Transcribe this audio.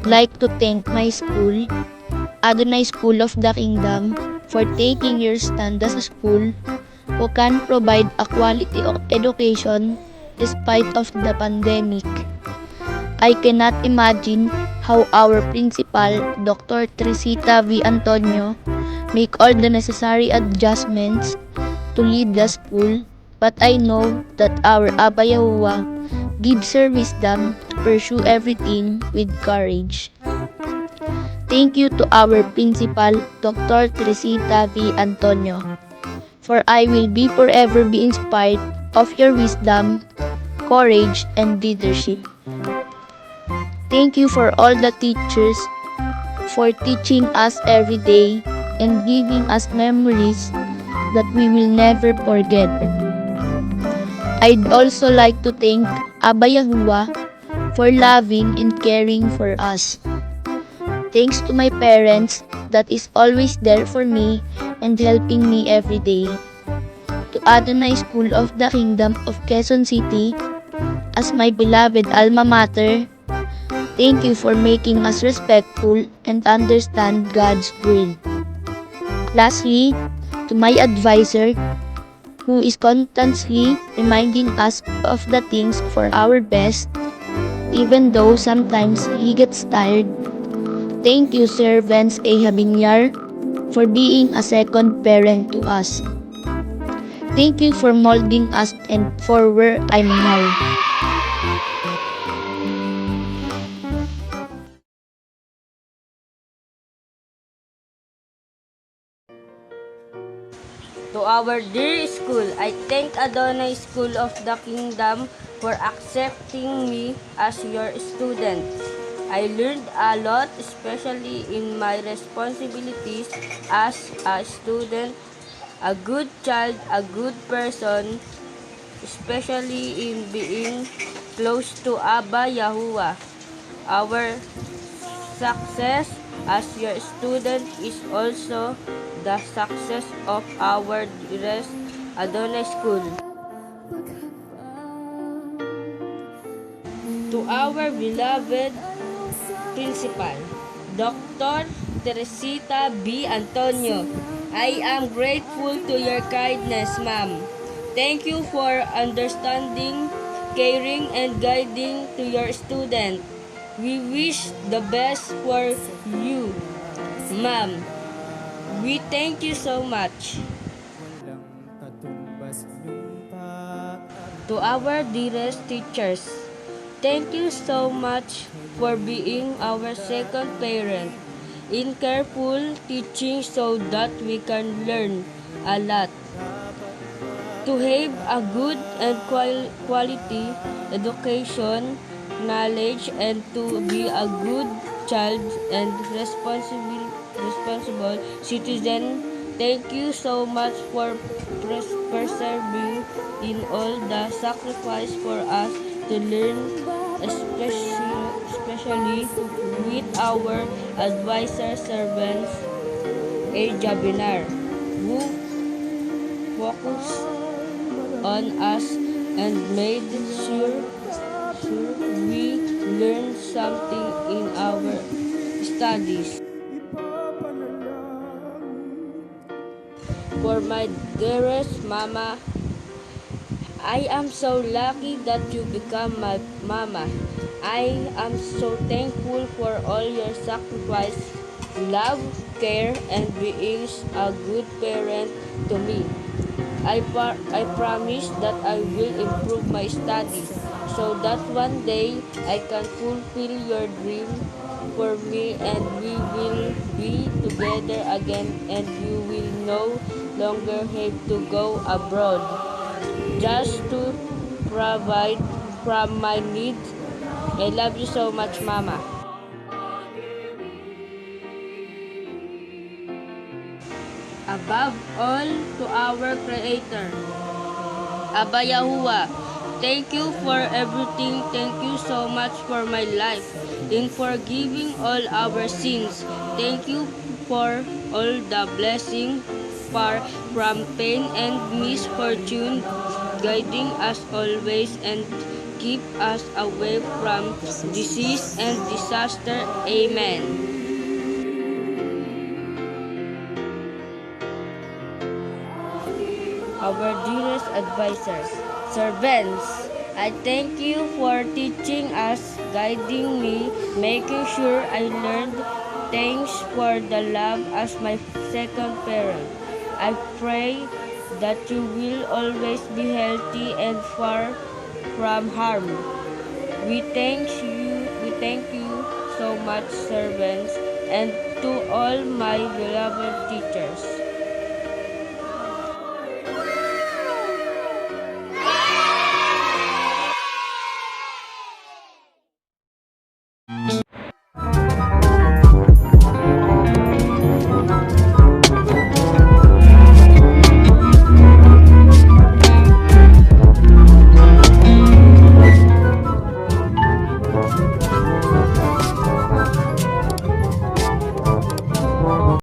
like to thank my school, Adonai School of the Kingdom, for taking your stand as a school who can provide a quality of education despite of the pandemic. I cannot imagine how our principal, Dr. Teresita V. Antonio, make all the necessary adjustments to lead the school, but I know that our Abba Yahuwah gives her wisdom to pursue everything with courage. Thank you to our principal, Dr. Teresita V. Antonio, for I will be forever be inspired of your wisdom, courage, and leadership. Thank you for all the teachers for teaching us every day and giving us memories that we will never forget. I'd also like to thank Abba Yahuwah for loving and caring for us. Thanks to my parents that is always there for me and helping me every day. To Adonai School of the Kingdom of Quezon City as my beloved alma mater, thank you for making us respectful and understand God's will. Lastly, to my advisor, who is constantly reminding us of the things for our best, even though sometimes he gets tired. Thank you, Sir Vince A. Habinyar, for being a second parent to us. Thank you for molding us and for where I'm now. To our dear school, I thank Adonai School of the Kingdom for accepting me as your student. I learned a lot, especially in my responsibilities as a student, a good child, a good person, especially in being close to Abba Yahuwah. Our success as your student is also the success of our dearest Adonai School. To our beloved principal, Dr. Teresita B. Antonio, I am grateful to your kindness, ma'am. Thank you for understanding, caring, and guiding to your student. We wish the best for you, ma'am. We thank you so much. To our dearest teachers, thank you so much for being our second parent in careful teaching so that we can learn a lot. To have a good and quality education, knowledge, and to be a good child and responsible citizen. Thank you so much for persevering in all the sacrifice for us to learn, especially with our advisor servants, A. Jabinar, who focused on us and made sure we learn something in our studies. For my dearest mama, I am so lucky that you become my mama. I am so thankful for all your sacrifice, love, care, and being a good parent to me. I promise that I will improve my studies so that one day I can fulfill your dream for me and we will be together again and you will no longer have to go abroad just to provide from my needs. I love you so much, Mama. Above all, to our Creator, Abba Yahuwah, thank you for everything. Thank you so much for my life in forgiving all our sins. Thank you for all the blessing far from pain and misfortune, guiding us always and keep us away from disease and disaster. Amen. Our dearest advisors, servants, I thank you for teaching us, guiding me, making sure I learned. Thanks for the love as my second parent. I pray that you will always be healthy and far from harm. We thank you so much, servants, and to all my beloved teachers.